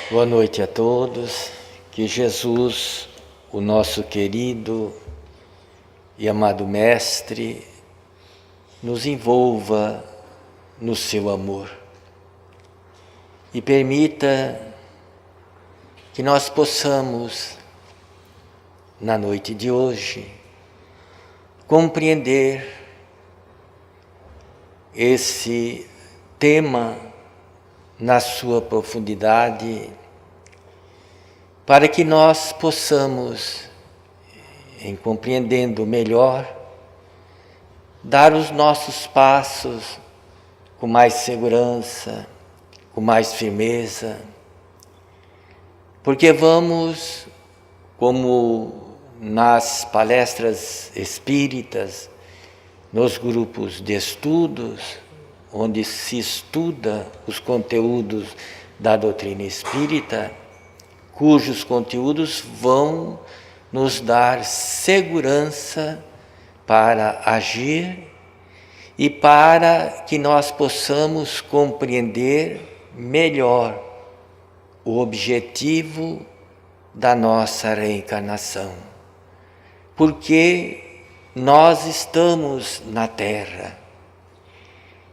Boa noite a todos, que Jesus, o nosso querido e amado Mestre, nos envolva no seu amor e permita que nós possamos, na noite de hoje, compreender esse tema na sua profundidade, para que nós possamos, em compreendendo melhor, dar os nossos passos com mais segurança, com mais firmeza, porque vamos, como nas palestras espíritas, nos grupos de estudos, onde se estuda os conteúdos da doutrina espírita, cujos conteúdos vão nos dar segurança para agir e para que nós possamos compreender melhor o objetivo da nossa reencarnação. Porque nós estamos na Terra.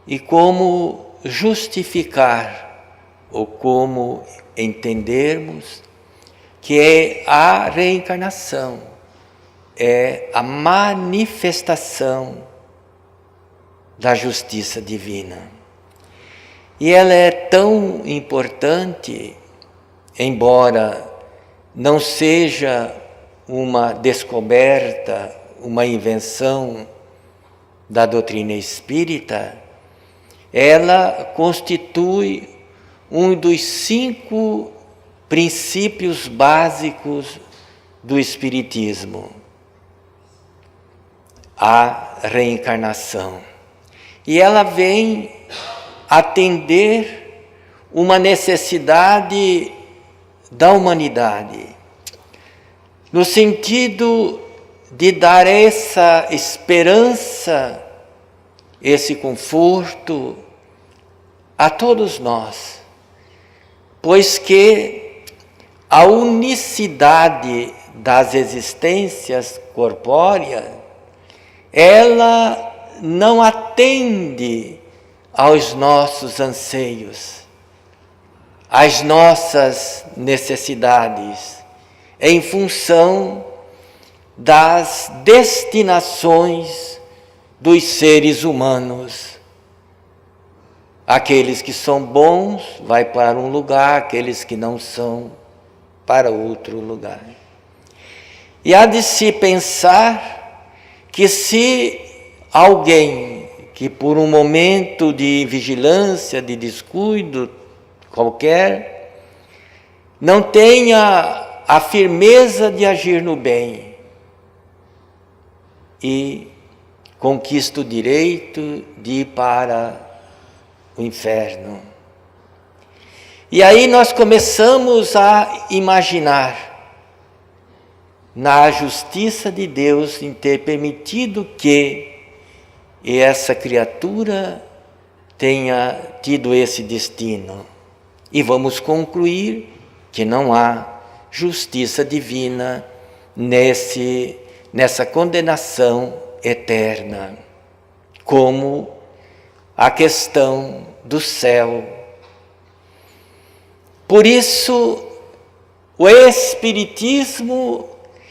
E como justificar ou como entendermos que a reencarnação é a manifestação da justiça divina. E ela é tão importante, embora não seja uma descoberta, uma invenção da doutrina espírita, ela constitui um dos 5 princípios básicos do Espiritismo: a reencarnação. E ela vem atender uma necessidade da humanidade, no sentido de dar essa esperança, esse conforto a todos nós, pois que a unicidade das existências corpóreas, ela não atende aos nossos anseios, às nossas necessidades, em função das destinações dos seres humanos. Aqueles que são bons vai para um lugar, aqueles que não são para outro lugar. E há de se pensar que se alguém que por um momento de vigilância, de descuido qualquer, não tenha a firmeza de agir no bem e conquista o direito de ir para o inferno. E aí nós começamos a imaginar na justiça de Deus em ter permitido que essa criatura tenha tido esse destino. E vamos concluir que não há justiça divina nessa condenação eterna, como a questão do céu. Por isso, o Espiritismo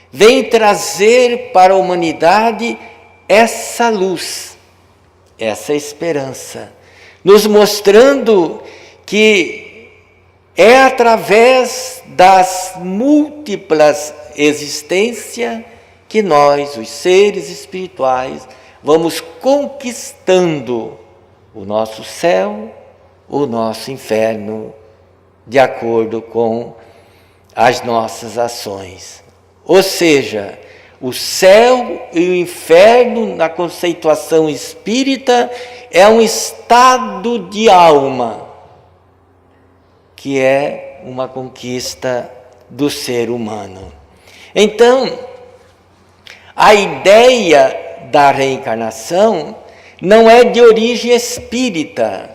vem trazer para a humanidade essa luz, essa esperança, nos mostrando que é através das múltiplas existências que nós, os seres espirituais, vamos conquistando o nosso céu, o nosso inferno, de acordo com as nossas ações. Ou seja, o céu e o inferno, na conceituação espírita, é um estado de alma, que é uma conquista do ser humano. Então, a ideia da reencarnação não é de origem espírita,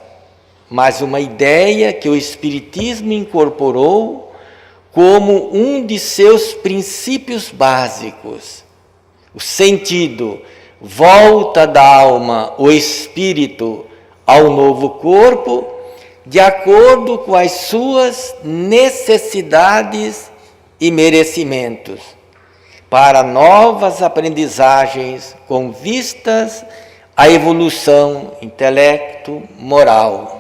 mas uma ideia que o Espiritismo incorporou como um de seus princípios básicos. O sentido, volta da alma, o espírito, ao novo corpo, de acordo com as suas necessidades e merecimentos, para novas aprendizagens com vistas à evolução intelecto-moral.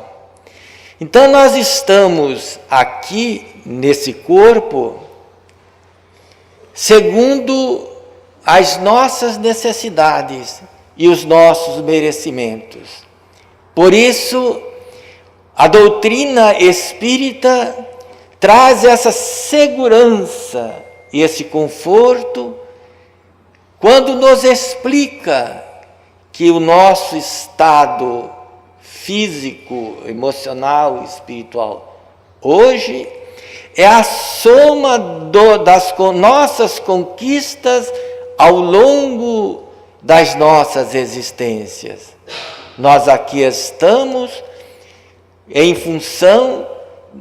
Então nós estamos aqui nesse corpo segundo as nossas necessidades e os nossos merecimentos. Por isso, a doutrina espírita traz essa segurança e esse conforto quando nos explica que o nosso estado físico, emocional, espiritual hoje é a soma das nossas conquistas ao longo das nossas existências. Nós aqui estamos em função,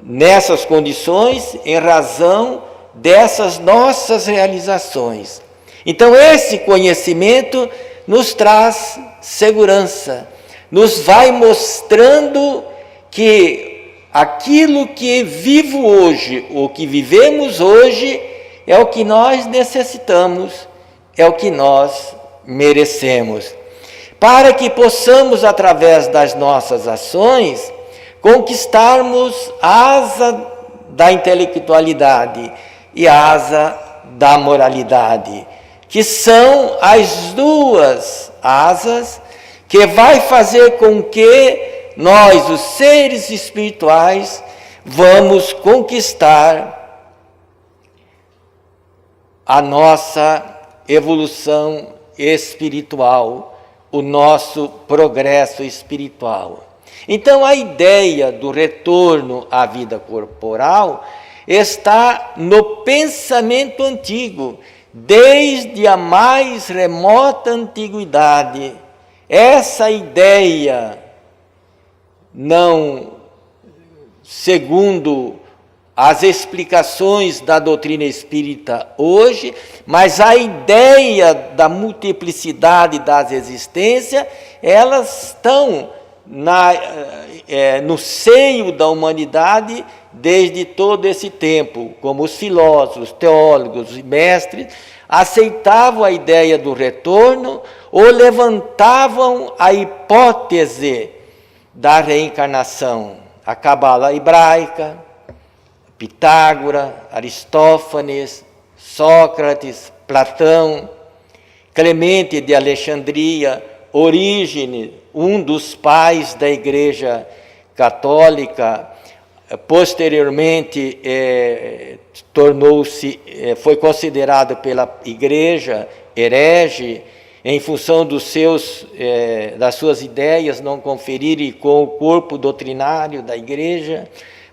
nessas condições, em razão dessas nossas realizações. Então esse conhecimento nos traz segurança, nos vai mostrando que aquilo que vivo hoje, o que vivemos hoje, é o que nós necessitamos, é o que nós merecemos, para que possamos, através das nossas ações, conquistarmos a asa da intelectualidade e a asa da moralidade, que são as duas asas que vai fazer com que nós, os seres espirituais, vamos conquistar a nossa evolução espiritual, o nosso progresso espiritual. Então a ideia do retorno à vida corporal está no pensamento antigo, desde a mais remota antiguidade. Essa ideia, não segundo as explicações da doutrina espírita hoje, mas a ideia da multiplicidade das existências, elas estão no seio da humanidade desde todo esse tempo, como os filósofos, teólogos e mestres aceitavam a ideia do retorno ou levantavam a hipótese da reencarnação. A Cabala hebraica, Pitágoras, Aristófanes, Sócrates, Platão, Clemente de Alexandria, Orígenes, um dos pais da Igreja Católica, posteriormente foi considerado pela Igreja herege, em função das suas ideias não conferirem com o corpo doutrinário da Igreja.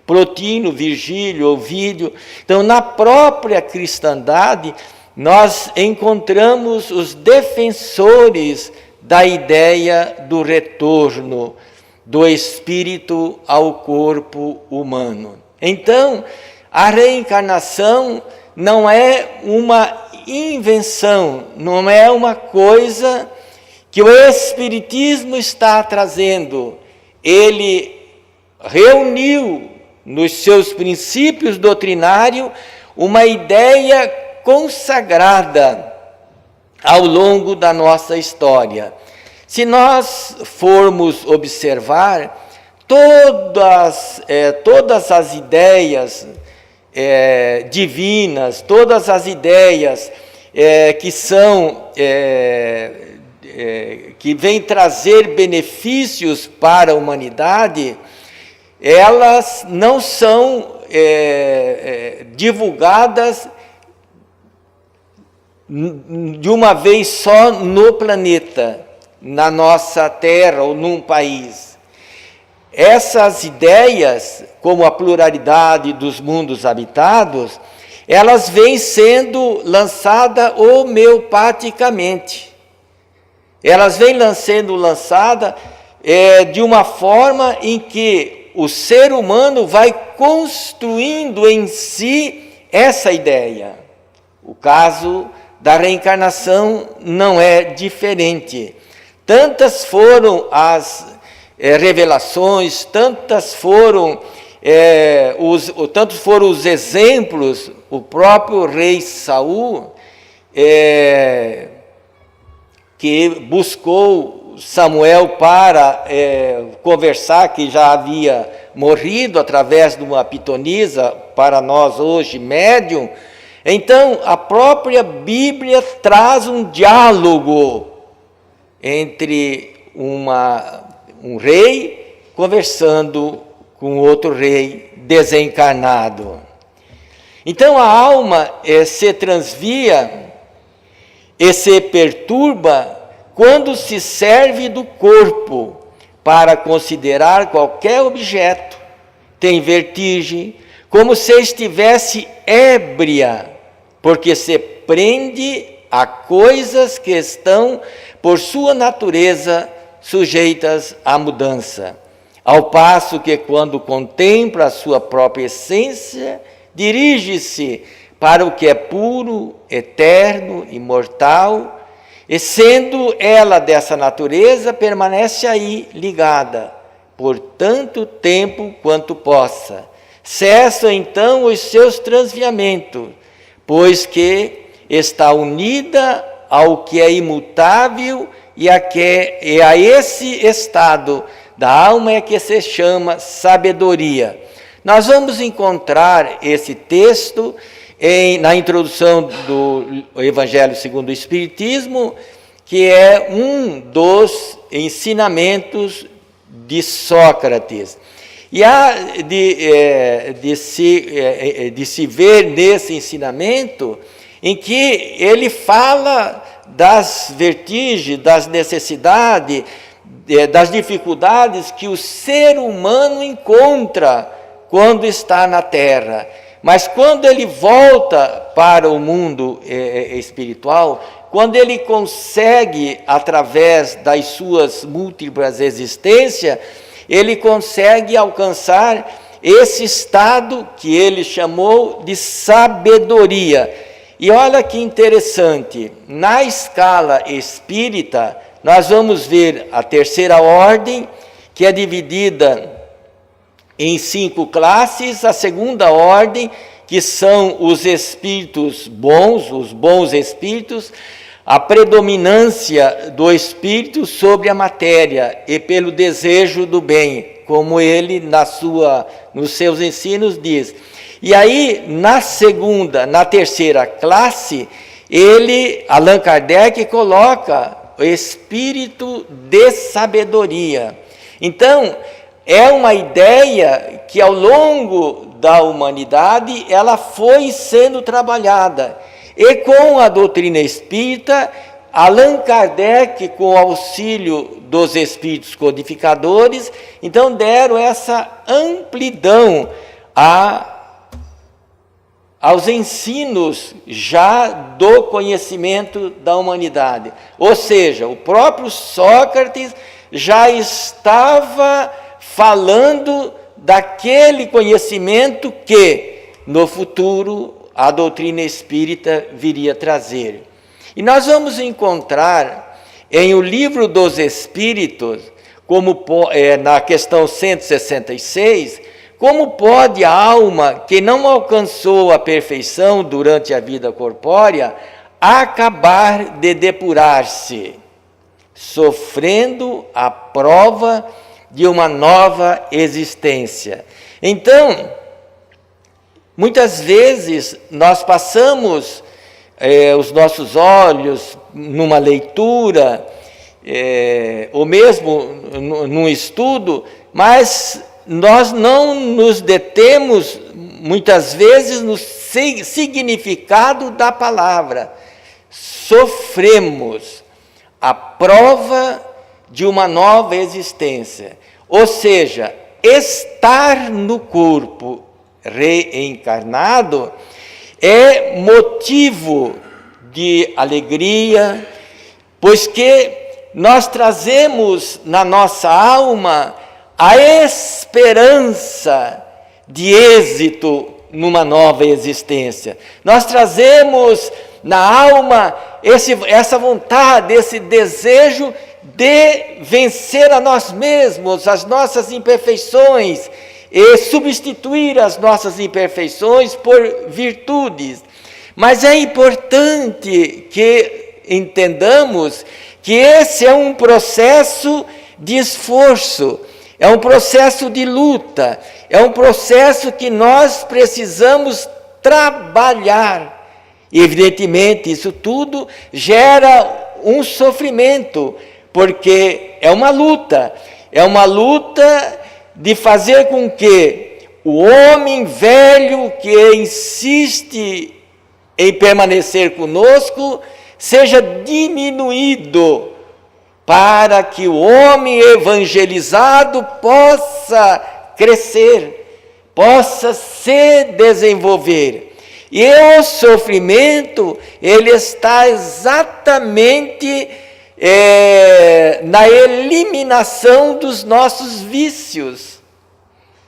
Plotino, Virgílio, Ovídio. Então, na própria cristandade, nós encontramos os defensores da ideia do retorno do espírito ao corpo humano. Então, a reencarnação não é uma invenção, não é uma coisa que o Espiritismo está trazendo. Ele reuniu nos seus princípios doutrinários uma ideia consagrada ao longo da nossa história. Se nós formos observar, todas as ideias divinas, todas as ideias que vêm trazer benefícios para a humanidade, elas não são divulgadas de uma vez só no planeta, na nossa terra ou num país. Essas ideias, como a pluralidade dos mundos habitados, elas vêm sendo lançadas homeopaticamente. Elas vêm sendo lançadas de uma forma em que o ser humano vai construindo em si essa ideia. O caso da reencarnação não é diferente. Tantas foram as revelações, tantos foram os exemplos. O próprio rei Saul, que buscou Samuel para conversar, que já havia morrido através de uma pitonisa, para nós hoje médium. Então, a própria Bíblia traz um diálogo entre um rei conversando com outro rei desencarnado. Então, a alma se transvia e se perturba quando se serve do corpo para considerar qualquer objeto. Tem vertigem, como se estivesse ébria, porque se prende a coisas que estão, por sua natureza, sujeitas à mudança. Ao passo que, quando contempla a sua própria essência, dirige-se para o que é puro, eterno, imortal, e sendo ela dessa natureza, permanece aí ligada, por tanto tempo quanto possa. Cessam então os seus transviamentos, pois que está unida ao que é imutável e a esse estado da alma é que se chama sabedoria. Nós vamos encontrar esse texto na introdução do Evangelho segundo o Espiritismo, que é um dos ensinamentos de Sócrates. E há de se ver nesse ensinamento em que ele fala das vertigens, das necessidades, das dificuldades que o ser humano encontra quando está na Terra. Mas quando ele volta para o mundo espiritual, quando ele consegue, através das suas múltiplas existências, ele consegue alcançar esse estado que ele chamou de sabedoria. E olha que interessante, na escala espírita, nós vamos ver a terceira ordem, que é dividida em 5 classes, a segunda ordem, que são os espíritos bons, os bons espíritos, a predominância do espírito sobre a matéria e pelo desejo do bem, como ele nos seus ensinos diz. E aí, na terceira classe, Allan Kardec coloca o espírito de sabedoria. Então, é uma ideia que ao longo da humanidade ela foi sendo trabalhada. E com a doutrina espírita, Allan Kardec, com o auxílio dos espíritos codificadores, então deram essa amplidão aos ensinos já do conhecimento da humanidade. Ou seja, o próprio Sócrates já estava falando daquele conhecimento que, no futuro, a doutrina espírita viria trazer. E nós vamos encontrar em O Livro dos Espíritos, na questão 166, como pode a alma que não alcançou a perfeição durante a vida corpórea acabar de depurar-se, sofrendo a prova de uma nova existência. Então, muitas vezes nós passamos os nossos olhos numa leitura, ou mesmo num estudo, mas nós não nos detemos, muitas vezes, no significado da palavra. Sofremos a prova de uma nova existência. Ou seja, estar no corpo reencarnado é motivo de alegria, pois que nós trazemos na nossa alma a esperança de êxito numa nova existência. Nós trazemos na alma essa vontade, esse desejo de vencer a nós mesmos, as nossas imperfeições, e substituir as nossas imperfeições por virtudes. Mas é importante que entendamos que esse é um processo de esforço, é um processo de luta, é um processo que nós precisamos trabalhar. E, evidentemente, isso tudo gera um sofrimento, porque é uma luta de fazer com que o homem velho que insiste em permanecer conosco seja diminuído, para que o homem evangelizado possa crescer, possa se desenvolver. E o sofrimento, ele está exatamente na eliminação dos nossos vícios,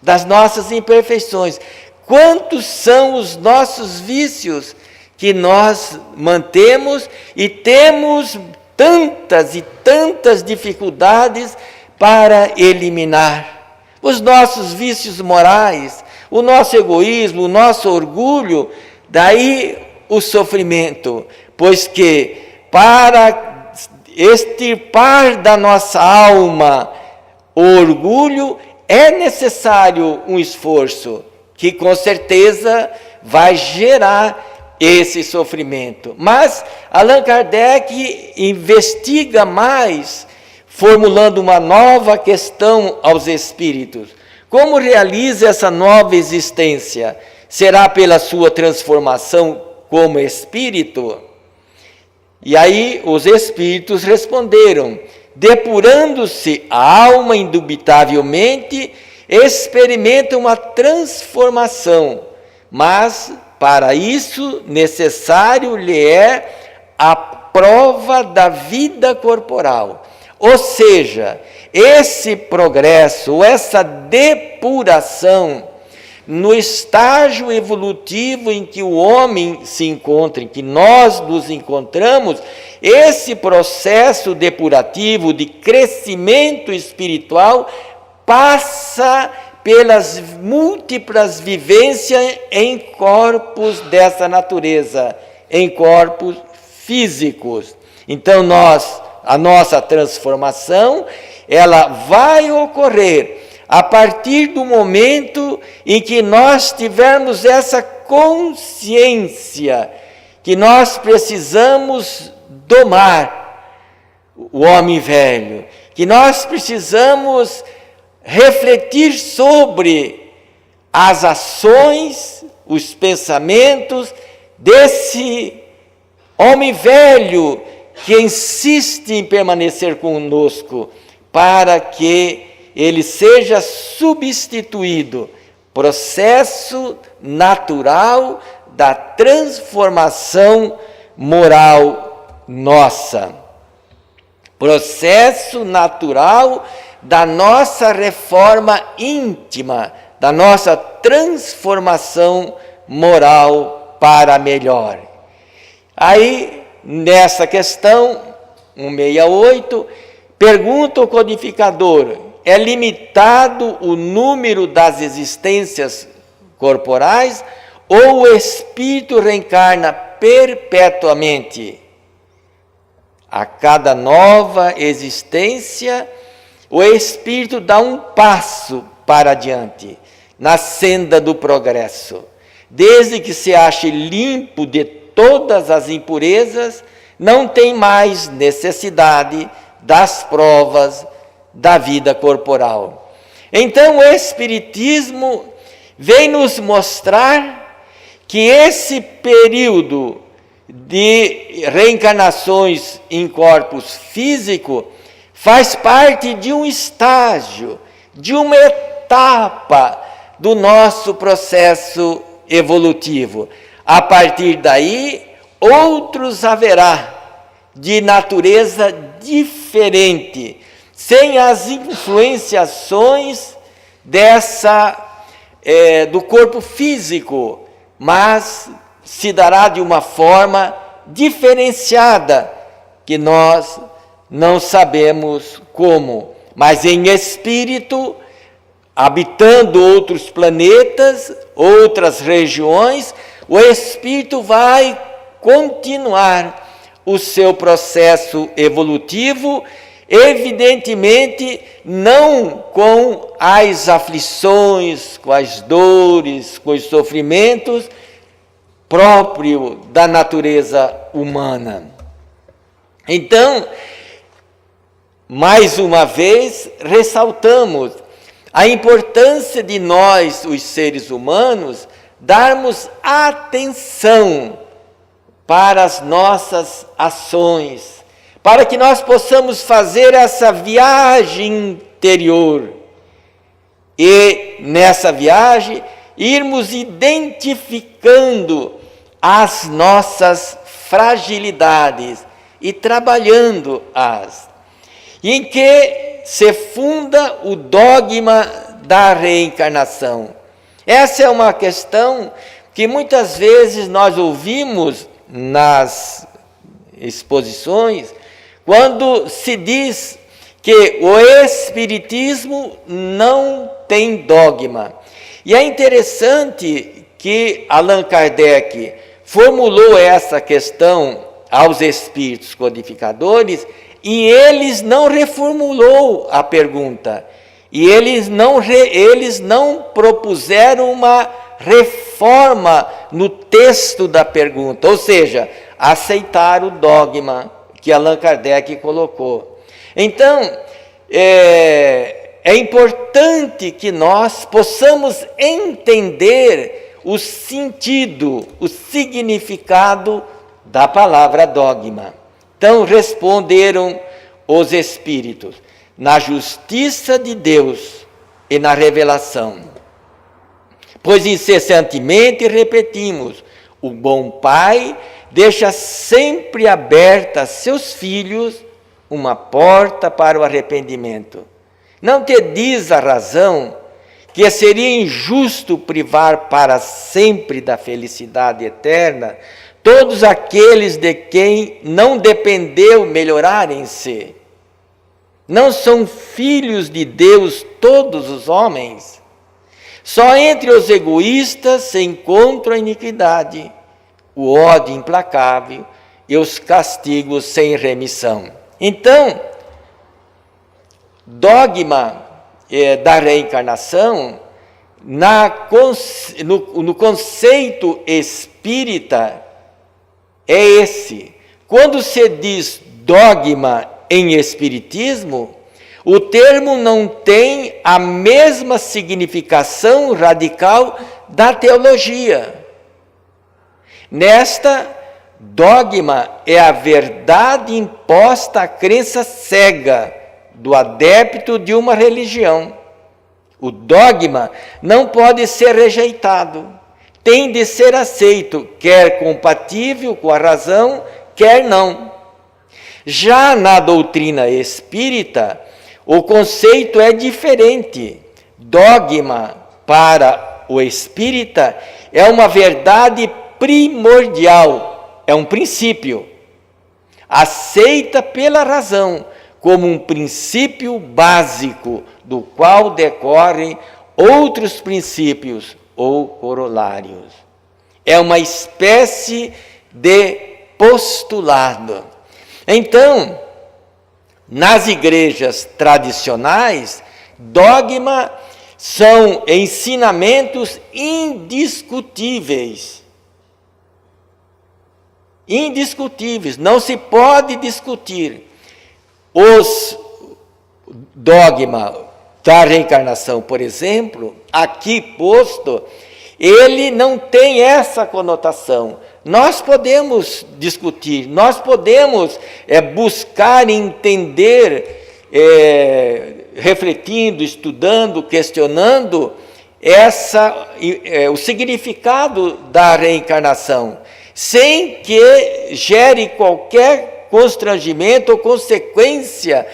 das nossas imperfeições. Quantos são os nossos vícios que nós mantemos e temos tantas e tantas dificuldades para eliminar? Os nossos vícios morais, o nosso egoísmo, o nosso orgulho, daí o sofrimento, pois que para extirpar da nossa alma o orgulho é necessário um esforço, que com certeza vai gerar esse sofrimento. Mas Allan Kardec investiga mais, formulando uma nova questão aos espíritos. Como realiza essa nova existência? Será pela sua transformação como espírito? E aí os espíritos responderam: depurando-se a alma indubitavelmente, experimenta uma transformação, mas para isso necessário lhe é a prova da vida corporal. Ou seja, esse progresso, essa depuração, no estágio evolutivo em que o homem se encontra, em que nós nos encontramos, esse processo depurativo de crescimento espiritual passa pelas múltiplas vivências em corpos dessa natureza, em corpos físicos. Então a nossa transformação, ela vai ocorrer a partir do momento em que nós tivermos essa consciência que nós precisamos domar o homem velho, que nós precisamos refletir sobre as ações, os pensamentos desse homem velho que insiste em permanecer conosco, para que ele seja substituído. Processo natural da transformação moral nossa. Processo natural da nossa reforma íntima, da nossa transformação moral para melhor. Aí, nessa questão 168, pergunta o codificador: é limitado o número das existências corporais ou o espírito reencarna perpetuamente? A cada nova existência, o espírito dá um passo para adiante, na senda do progresso. Desde que se ache limpo de todas as impurezas, não tem mais necessidade das provas da vida corporal. Então o Espiritismo vem nos mostrar que esse período de reencarnações em corpos físicos faz parte de um estágio, de uma etapa do nosso processo evolutivo. A partir daí, outros haverá de natureza diferente, sem as influenciações do corpo físico, mas se dará de uma forma diferenciada, que nós não sabemos como, mas em espírito, habitando outros planetas, outras regiões, o espírito vai continuar o seu processo evolutivo, evidentemente não com as aflições, com as dores, com os sofrimentos próprios da natureza humana. Então, mais uma vez, ressaltamos a importância de nós, os seres humanos, darmos atenção para as nossas ações, para que nós possamos fazer essa viagem interior e, nessa viagem, irmos identificando as nossas fragilidades e trabalhando-as. E em que se funda o dogma da reencarnação. Essa é uma questão que muitas vezes nós ouvimos nas exposições, quando se diz que o Espiritismo não tem dogma. E é interessante que Allan Kardec formulou essa questão aos espíritos codificadores e eles não reformulou a pergunta. E eles não propuseram uma reforma no texto da pergunta, ou seja, aceitar o dogma que Allan Kardec colocou. Então, é importante que nós possamos entender o sentido, o significado da palavra dogma. Então responderam os espíritos: na justiça de Deus e na revelação. Pois incessantemente repetimos, o bom Pai deixa sempre aberta a seus filhos uma porta para o arrependimento. Não te diz a razão que seria injusto privar para sempre da felicidade eterna todos aqueles de quem não dependeu melhorarem-se? Não são filhos de Deus todos os homens? Só entre os egoístas se encontra a iniquidade, o ódio implacável e os castigos sem remissão. Então, dogma da reencarnação, no conceito espírita, é esse. Quando se diz dogma em espiritismo, o termo não tem a mesma significação radical da teologia. Nesta, dogma é a verdade imposta à crença cega do adepto de uma religião. O dogma não pode ser rejeitado, tem de ser aceito, quer compatível com a razão, quer não. Já na doutrina espírita, o conceito é diferente. Dogma para o espírita é uma verdade primordial, é um princípio, aceita pela razão como um princípio básico, do qual decorrem outros princípios ou corolários. É uma espécie de postulado. Então, nas igrejas tradicionais, dogma são ensinamentos indiscutíveis. Indiscutíveis, não se pode discutir. Os dogma da reencarnação, por exemplo, aqui posto, ele não tem essa conotação. Nós podemos discutir, nós podemos buscar entender, refletindo, estudando, questionando o significado da reencarnação, sem que gere qualquer constrangimento ou consequência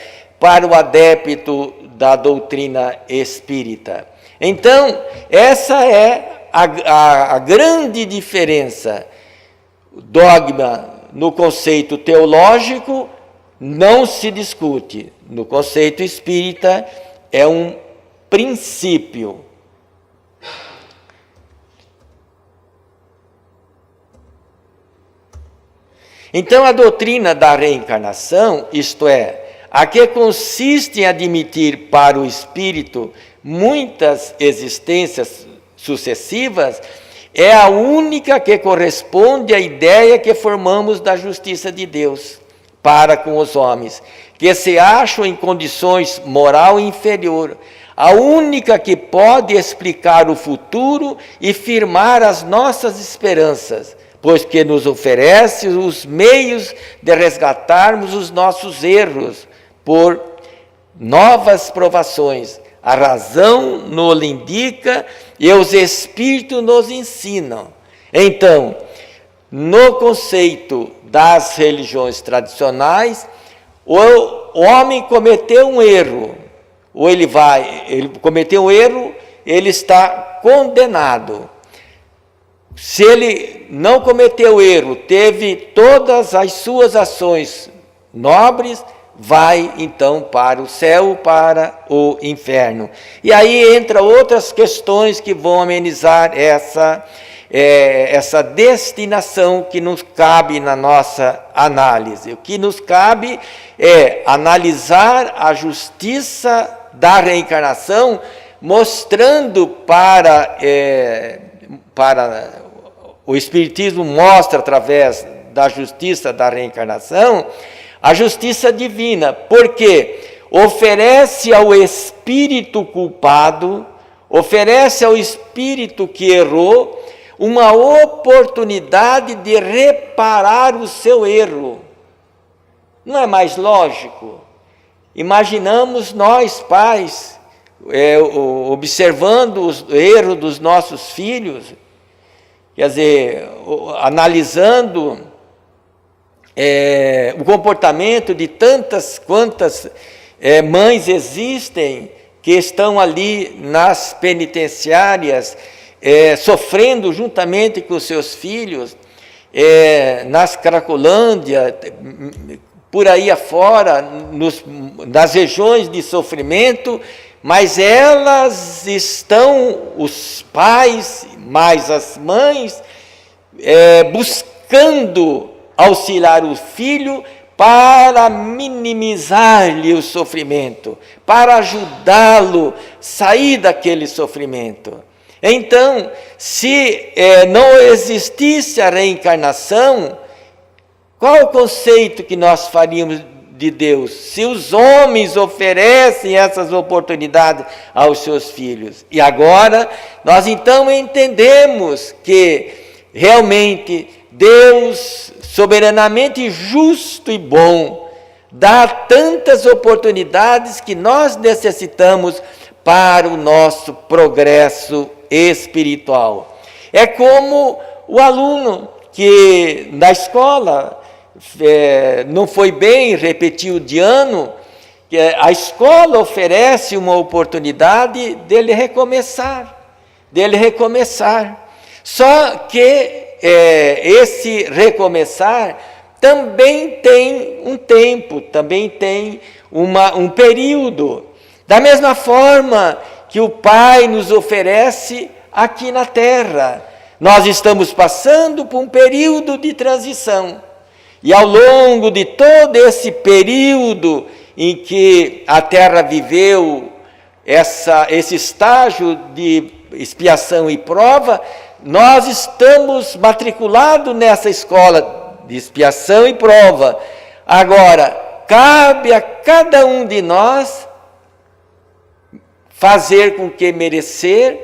para o adepto da doutrina espírita. Então, essa é a grande diferença. Dogma no conceito teológico não se discute. No conceito espírita é um princípio. Então, a doutrina da reencarnação, isto é, a que consiste em admitir para o espírito muitas existências sucessivas, é a única que corresponde à ideia que formamos da justiça de Deus para com os homens, que se acham em condições moral inferior, a única que pode explicar o futuro e firmar as nossas esperanças, pois que nos oferece os meios de resgatarmos os nossos erros por novas provações. A razão nos indica e os espíritos nos ensinam. Então, no conceito das religiões tradicionais, o homem cometeu um erro, ou ele cometeu um erro, ele está condenado. Se ele não cometeu erro, teve todas as suas ações nobres, vai então para o céu, para o inferno. E aí entra outras questões que vão amenizar essa destinação que nos cabe na nossa análise. O que nos cabe é analisar a justiça da reencarnação, mostrando para o Espiritismo mostra através da justiça da reencarnação, a justiça divina, porque oferece ao espírito culpado, oferece ao espírito que errou, uma oportunidade de reparar o seu erro. Não é mais lógico? Imaginamos nós, pais, observando os erros dos nossos filhos, quer dizer, analisando o comportamento de tantas quantas mães existem que estão ali nas penitenciárias, sofrendo juntamente com os seus filhos, nas Cracolândia, por aí afora, nas regiões de sofrimento, mas elas estão, os pais, mais as mães, buscando auxiliar o filho para minimizar-lhe o sofrimento, para ajudá-lo a sair daquele sofrimento. Então, se não existisse a reencarnação, qual o conceito que nós faríamos de Deus? Se os homens oferecem essas oportunidades aos seus filhos. E agora, nós então entendemos que realmente Deus, soberanamente justo e bom, dá tantas oportunidades que nós necessitamos para o nosso progresso espiritual. É como o aluno que na escola não foi bem, repetiu de ano, que a escola oferece uma oportunidade dele recomeçar. Só que esse recomeçar também tem um tempo, também tem um período. Da mesma forma que o Pai nos oferece aqui na Terra. Nós estamos passando por um período de transição. E ao longo de todo esse período em que a Terra viveu esse estágio de expiação e prova, nós estamos matriculados nessa escola de expiação e prova. Agora, cabe a cada um de nós fazer com que merecer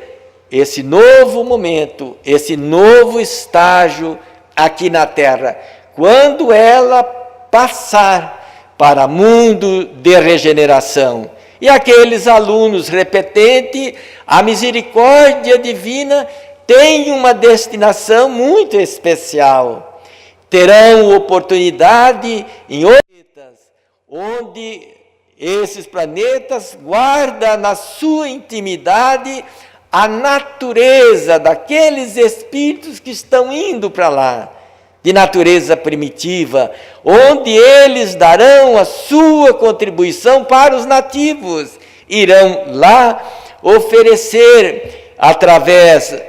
esse novo momento, esse novo estágio aqui na Terra, quando ela passar para o mundo de regeneração. E aqueles alunos repetentes, a misericórdia divina tem uma destinação muito especial. Terão oportunidade em outras, onde esses planetas guardam na sua intimidade a natureza daqueles espíritos que estão indo para lá, de natureza primitiva, onde eles darão a sua contribuição para os nativos. Irão lá oferecer, através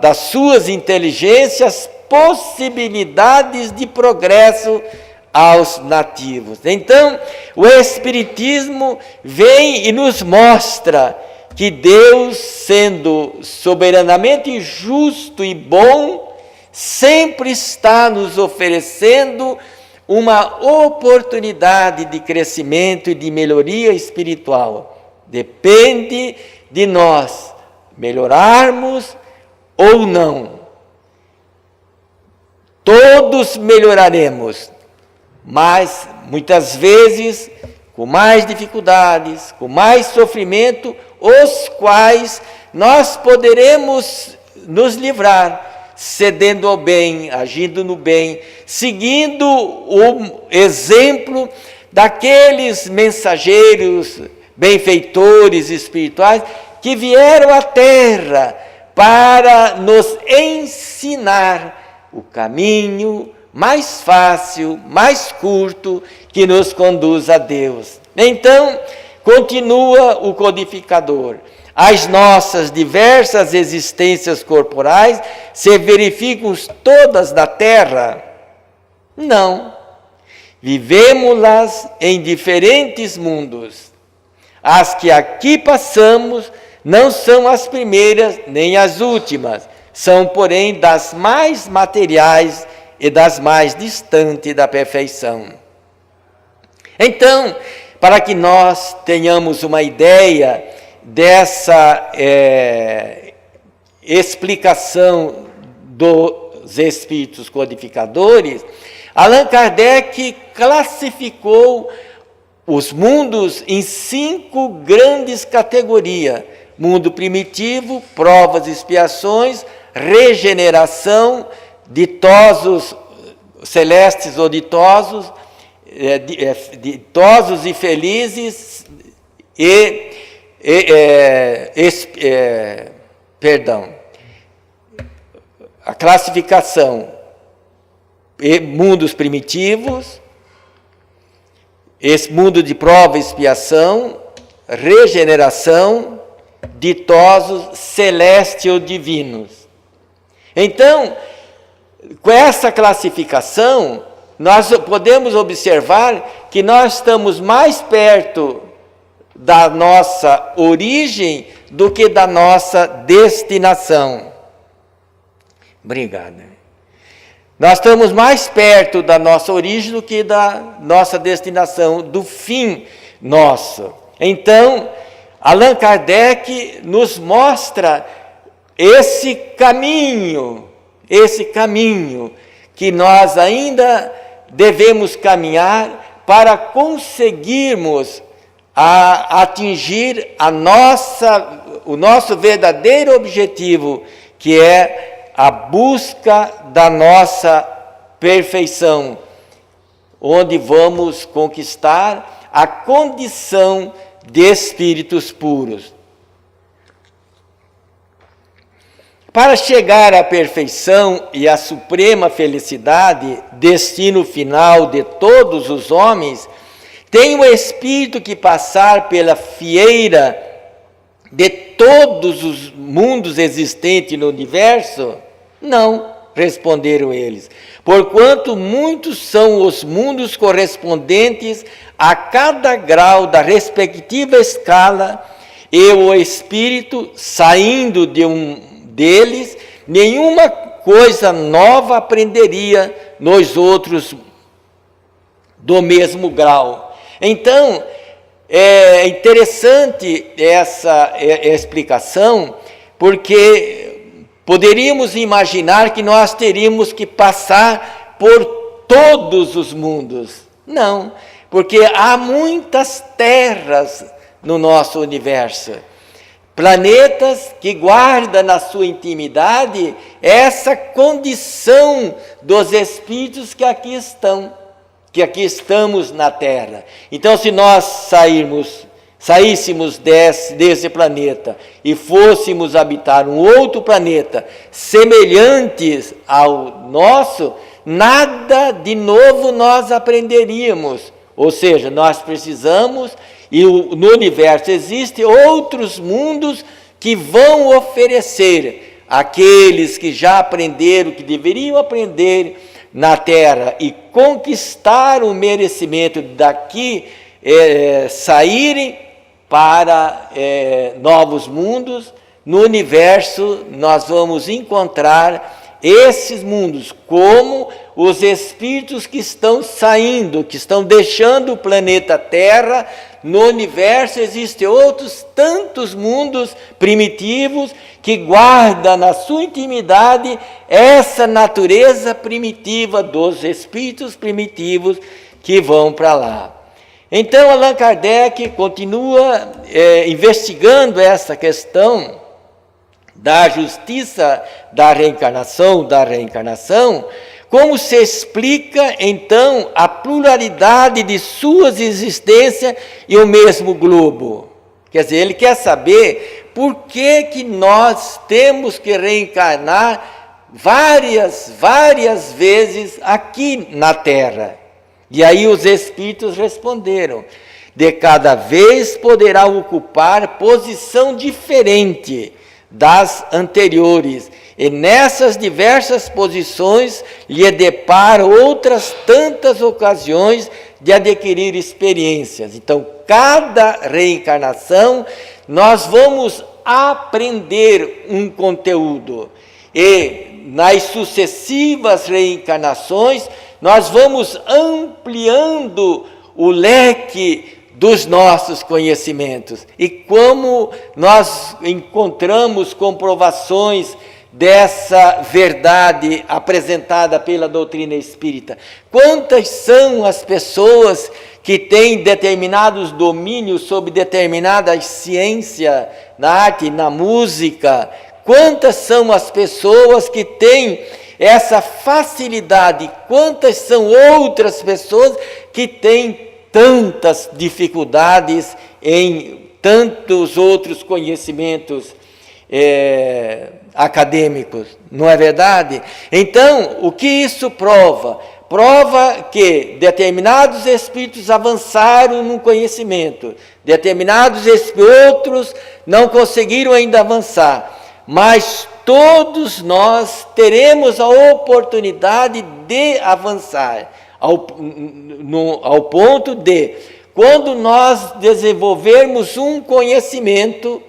das suas inteligências, possibilidades de progresso aos nativos. Então, o Espiritismo vem e nos mostra que Deus, sendo soberanamente justo e bom, sempre está nos oferecendo uma oportunidade de crescimento e de melhoria espiritual. Depende de nós melhorarmos ou não. Todos melhoraremos, mas muitas vezes com mais dificuldades, com mais sofrimento, os quais nós poderemos nos livrar, cedendo ao bem, agindo no bem, seguindo o exemplo daqueles mensageiros, benfeitores espirituais que vieram à Terra para nos ensinar o caminho mais fácil, mais curto, que nos conduz a Deus. Então, continua o codificador. As nossas diversas existências corporais se verificam todas na Terra? Não. Vivemos-las em diferentes mundos. As que aqui passamos não são as primeiras nem as últimas, são, porém, das mais materiais e das mais distantes da perfeição. Então, para que nós tenhamos uma ideia dessa explicação dos espíritos codificadores, Allan Kardec classificou os mundos em 5 grandes categorias: mundo primitivo, provas e expiações, regeneração, ditosos, celestes ou ditosos, ditosos e felizes, a classificação: mundos primitivos, esse mundo de prova e expiação, regeneração, ditosos, celestes ou divinos. Então, com essa classificação, nós podemos observar que nós estamos mais perto da nossa origem do que da nossa destinação. Obrigado. Nós estamos mais perto da nossa origem do que da nossa destinação, do fim nosso. Então, Allan Kardec nos mostra esse caminho que nós ainda devemos caminhar para conseguirmos atingir o nosso verdadeiro objetivo, que é a busca da nossa perfeição, onde vamos conquistar a condição de espíritos puros. Para chegar à perfeição e à suprema felicidade, destino final de todos os homens, tem o espírito que passar pela fieira de todos os mundos existentes no universo? Não, responderam eles, porquanto muitos são os mundos correspondentes a cada grau da respectiva escala, e o espírito, saindo de deles, nenhuma coisa nova aprenderia nos outros do mesmo grau. Então, é interessante essa explicação, porque poderíamos imaginar que nós teríamos que passar por todos os mundos. Não, porque há muitas terras no nosso universo. Planetas que guardam na sua intimidade essa condição dos espíritos que aqui estão. que aqui estamos na Terra. Então, se nós saíssemos desse planeta e fôssemos habitar um outro planeta semelhantes ao nosso, nada de novo nós aprenderíamos. Ou seja, nós precisamos, e no universo existem outros mundos que vão oferecer àqueles que já aprenderam, que deveriam aprender na Terra e conquistar o merecimento daqui, saírem para novos mundos. No universo nós vamos encontrar esses mundos, como os espíritos que estão saindo, que estão deixando o planeta Terra. No universo existem outros tantos mundos primitivos que guardam na sua intimidade essa natureza primitiva dos espíritos primitivos que vão para lá. Então, Allan Kardec continua investigando essa questão da justiça da reencarnação, como se explica, então, a pluralidade de suas existências em o mesmo globo. Quer dizer, ele quer saber por que nós temos que reencarnar várias vezes aqui na Terra. E aí os espíritos responderam: de cada vez poderá ocupar posição diferente das anteriores, e nessas diversas posições lhe depara outras tantas ocasiões de adquirir experiências. Então, cada reencarnação nós vamos aprender um conteúdo, e nas sucessivas reencarnações nós vamos ampliando o leque dos nossos conhecimentos. E como nós encontramos comprovações dessa verdade apresentada pela doutrina espírita? Quantas são as pessoas que têm determinados domínios sobre determinadas ciências, na arte, na música? Quantas são as pessoas que têm essa facilidade? Quantas são outras pessoas que têm tantas dificuldades em tantos outros conhecimentos acadêmicos, não é verdade? Então, o que isso prova? Prova que determinados espíritos avançaram no conhecimento, determinados outros não conseguiram ainda avançar, mas todos nós teremos a oportunidade de avançar, ao ponto de, quando nós desenvolvermos um conhecimento,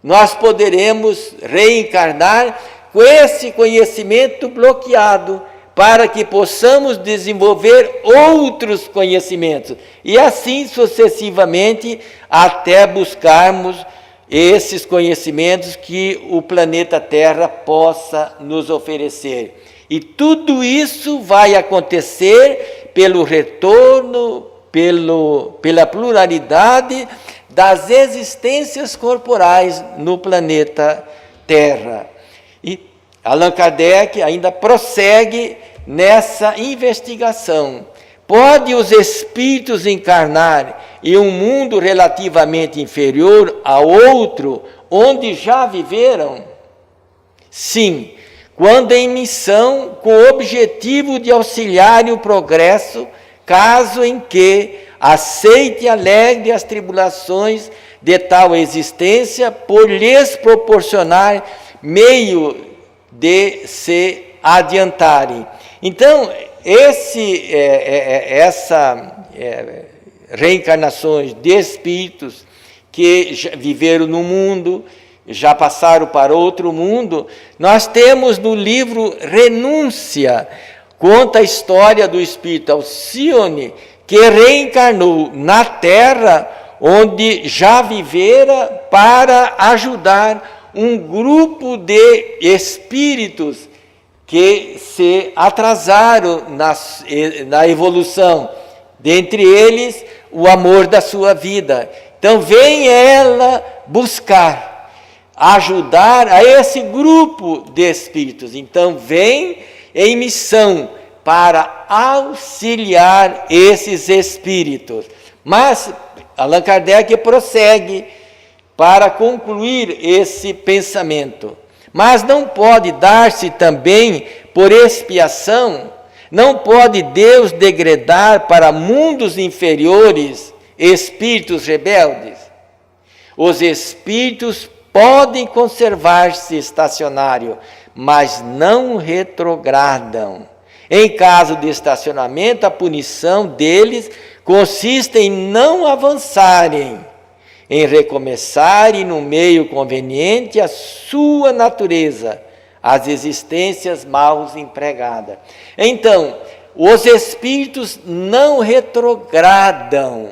nós poderemos reencarnar com esse conhecimento bloqueado, para que possamos desenvolver outros conhecimentos, e assim sucessivamente, até buscarmos esses conhecimentos que o planeta Terra possa nos oferecer. E tudo isso vai acontecer pelo retorno, pela pluralidade das existências corporais no planeta Terra. E Allan Kardec ainda prossegue nessa investigação. Pode os espíritos encarnar em um mundo relativamente inferior a outro, onde já viveram? Sim, quando em missão, com o objetivo de auxiliar o progresso, caso em que aceite alegre as tribulações de tal existência, por lhes proporcionar meio de se adiantarem. Então, reencarnações de espíritos que já viveram no mundo, já passaram para outro mundo, nós temos no livro Renúncia, conta a história do espírito Alcione, que reencarnou na Terra, onde já vivera, para ajudar um grupo de espíritos que se atrasaram na evolução, dentre eles o amor da sua vida. Então vem ela buscar, ajudar a esse grupo de espíritos. Então vem em missão para auxiliar esses espíritos. Mas Allan Kardec prossegue para concluir esse pensamento. Mas não pode dar-se também por expiação, não pode Deus degradar para mundos inferiores espíritos rebeldes. Os espíritos podem conservar-se estacionários, mas não retrogradam. Em caso de estacionamento, a punição deles consiste em não avançarem, em recomeçarem no meio conveniente a sua natureza, as existências mal empregadas. Então, os espíritos não retrogradam.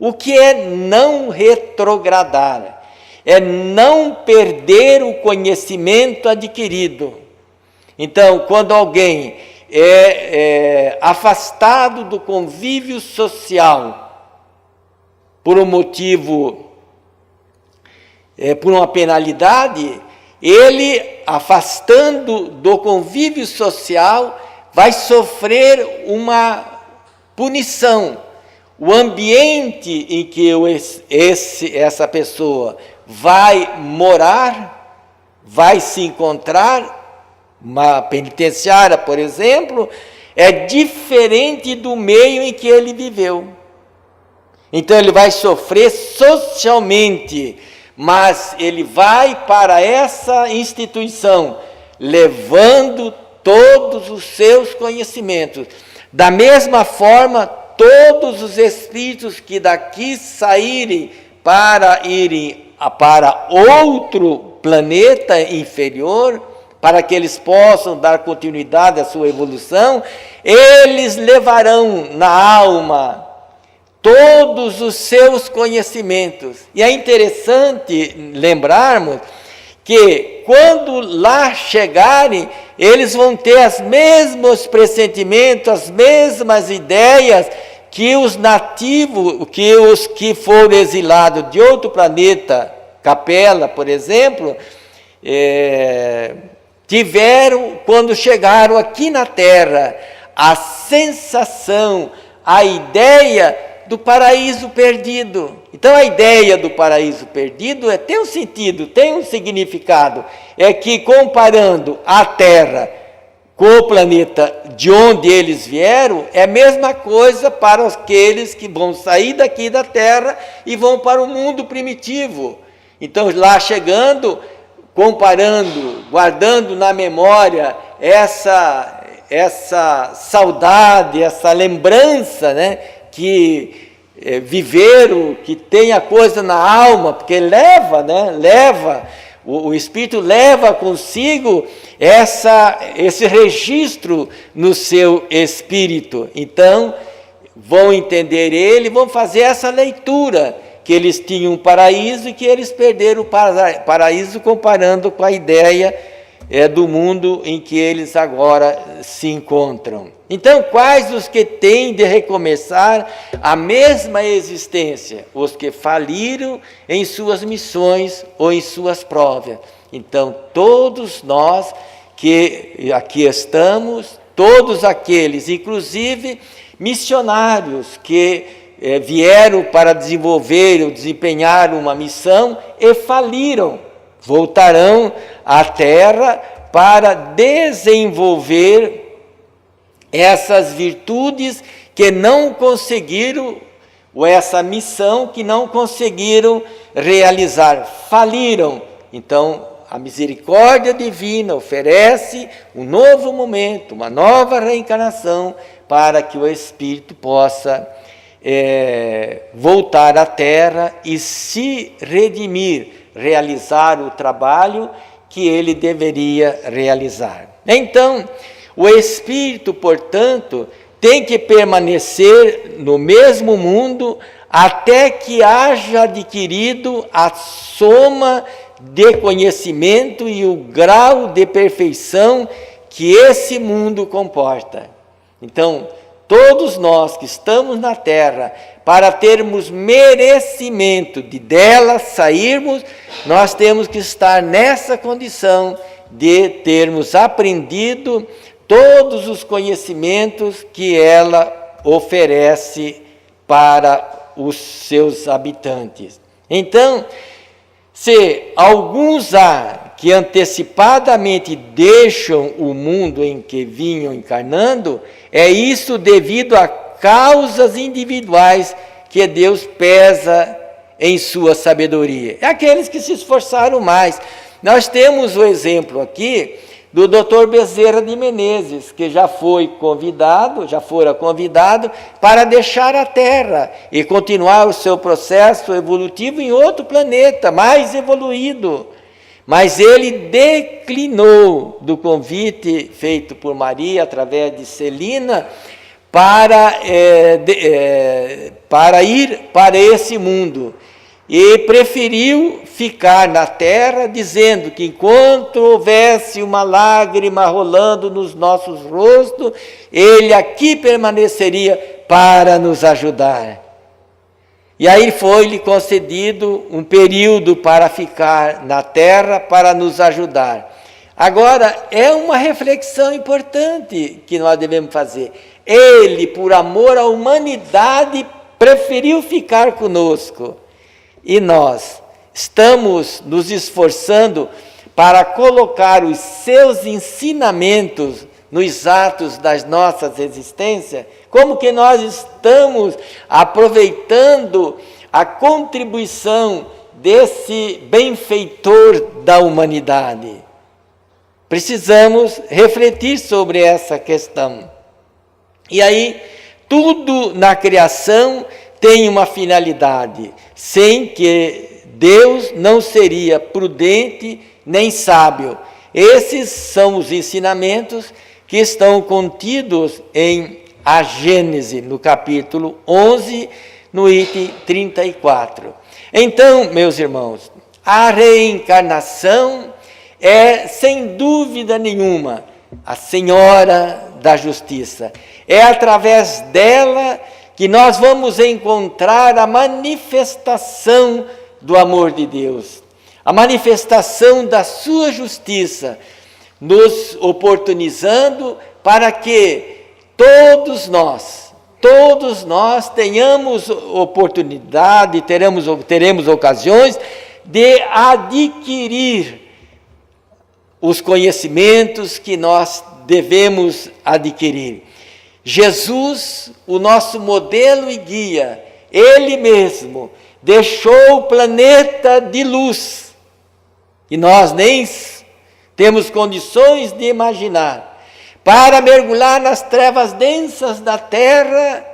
O que é não retrogradar? É não perder o conhecimento adquirido. Então, quando alguém é afastado do convívio social por um motivo, por uma penalidade, ele, afastando do convívio social, vai sofrer uma punição. O ambiente em que essa pessoa vai morar, vai se encontrar, uma penitenciária, por exemplo, é diferente do meio em que ele viveu. Então ele vai sofrer socialmente, mas ele vai para essa instituição, levando todos os seus conhecimentos. Da mesma forma, todos os espíritos que daqui saírem para irem para outro planeta inferior, para que eles possam dar continuidade à sua evolução, eles levarão na alma todos os seus conhecimentos. E é interessante lembrarmos que quando lá chegarem, eles vão ter os mesmos pressentimentos, as mesmas ideias que os nativos, que os que foram exilados de outro planeta, Capela, por exemplo, tiveram quando chegaram aqui na Terra, a sensação, a ideia do paraíso perdido. Então a ideia do paraíso perdido tem um sentido, tem um significado. É que comparando a Terra com o planeta de onde eles vieram, é a mesma coisa para aqueles que vão sair daqui da Terra e vão para o mundo primitivo. Então lá chegando, comparando, guardando na memória essa saudade, essa lembrança, né, que viveram, que tem a coisa na alma, porque leva, o Espírito leva consigo esse registro no seu espírito. Então, vão entender ele, vão fazer essa leitura, que eles tinham um paraíso e que eles perderam o paraíso, comparando com a ideia do mundo em que eles agora se encontram. Então, quais os que têm de recomeçar a mesma existência? Os que faliram em suas missões ou em suas provas. Então, todos nós que aqui estamos, todos aqueles, inclusive missionários que vieram para desenvolver ou desempenhar uma missão e faliram, voltarão à Terra para desenvolver essas virtudes que não conseguiram, ou essa missão que não conseguiram realizar, faliram. Então, a misericórdia divina oferece um novo momento, uma nova reencarnação, para que o espírito possa voltar à Terra e se redimir, realizar o trabalho que ele deveria realizar. Então, o espírito, portanto, tem que permanecer no mesmo mundo até que haja adquirido a soma de conhecimento e o grau de perfeição que esse mundo comporta. Então, todos nós que estamos na Terra, para termos merecimento de dela sairmos, nós temos que estar nessa condição de termos aprendido todos os conhecimentos que ela oferece para os seus habitantes. Então, se alguns há que antecipadamente deixam o mundo em que vinham encarnando, é isso devido a causas individuais que Deus pesa em sua sabedoria. É aqueles que se esforçaram mais. Nós temos o exemplo aqui do Dr. Bezerra de Menezes, que já fora convidado para deixar a Terra e continuar o seu processo evolutivo em outro planeta, mais evoluído. Mas ele declinou do convite feito por Maria, através de Celina, para ir para esse mundo. E preferiu ficar na terra, dizendo que enquanto houvesse uma lágrima rolando nos nossos rostos, ele aqui permaneceria para nos ajudar. E aí foi-lhe concedido um período para ficar na terra, para nos ajudar. Agora, é uma reflexão importante que nós devemos fazer. Ele, por amor à humanidade, preferiu ficar conosco. E nós estamos nos esforçando para colocar os seus ensinamentos nos atos das nossas existências? Como que nós estamos aproveitando a contribuição desse benfeitor da humanidade? Precisamos refletir sobre essa questão. E aí, tudo na criação tem uma finalidade, sem que Deus não seria prudente nem sábio. Esses são os ensinamentos que estão contidos em a Gênese, no capítulo 11, no item 34. Então, meus irmãos, a reencarnação é, sem dúvida nenhuma, a Senhora da Justiça. É através dela que nós vamos encontrar a manifestação do amor de Deus, a manifestação da sua justiça, nos oportunizando para que todos nós tenhamos oportunidade, teremos ocasiões de adquirir os conhecimentos que nós devemos adquirir. Jesus, o nosso modelo e guia, Ele mesmo deixou o planeta de luz, e nós nem temos condições de imaginar, para mergulhar nas trevas densas da terra,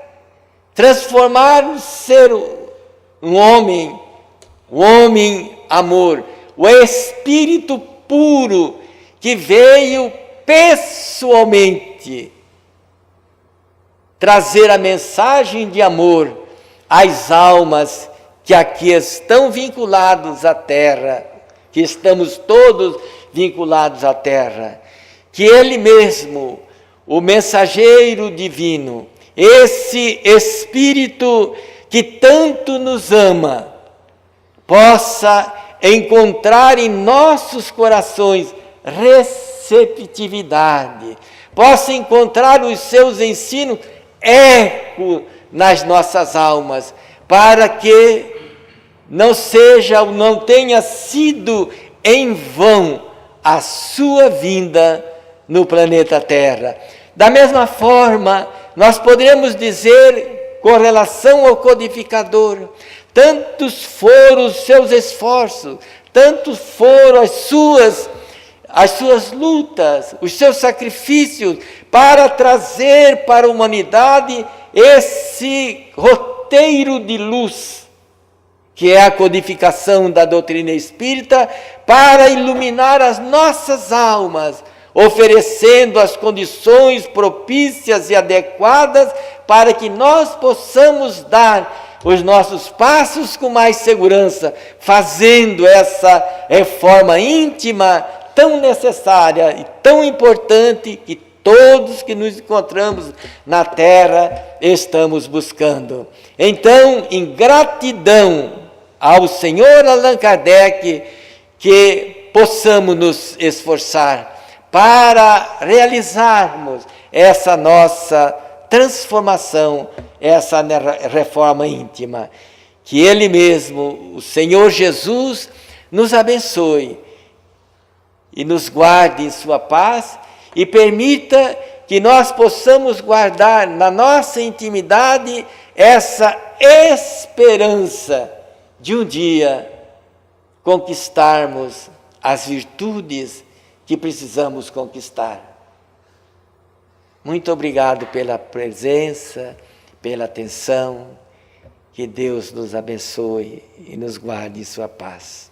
transformar o ser um homem amor, o Espírito puro que veio pessoalmente trazer a mensagem de amor às almas que aqui estão vinculados à terra, que estamos todos vinculados à terra. Que Ele mesmo, o mensageiro divino, esse Espírito que tanto nos ama, possa encontrar em nossos corações receptividade, possa encontrar os seus ensinos eco nas nossas almas, para que não tenha sido em vão a sua vinda no planeta Terra. Da mesma forma, nós poderemos dizer, com relação ao codificador, tantos foram os seus esforços, tantos foram as suas lutas, os seus sacrifícios, para trazer para a humanidade esse roteiro de luz, que é a codificação da doutrina espírita, para iluminar as nossas almas, oferecendo as condições propícias e adequadas para que nós possamos dar os nossos passos com mais segurança, fazendo essa reforma íntima tão necessária e tão importante que todos que nos encontramos na Terra estamos buscando. Então, em gratidão ao Senhor Allan Kardec, que possamos nos esforçar para realizarmos essa nossa transformação, essa reforma íntima. Que Ele mesmo, o Senhor Jesus, nos abençoe e nos guarde em sua paz e permita que nós possamos guardar na nossa intimidade essa esperança de um dia conquistarmos as virtudes que precisamos conquistar. Muito obrigado pela presença, pela atenção. Que Deus nos abençoe e nos guarde em sua paz.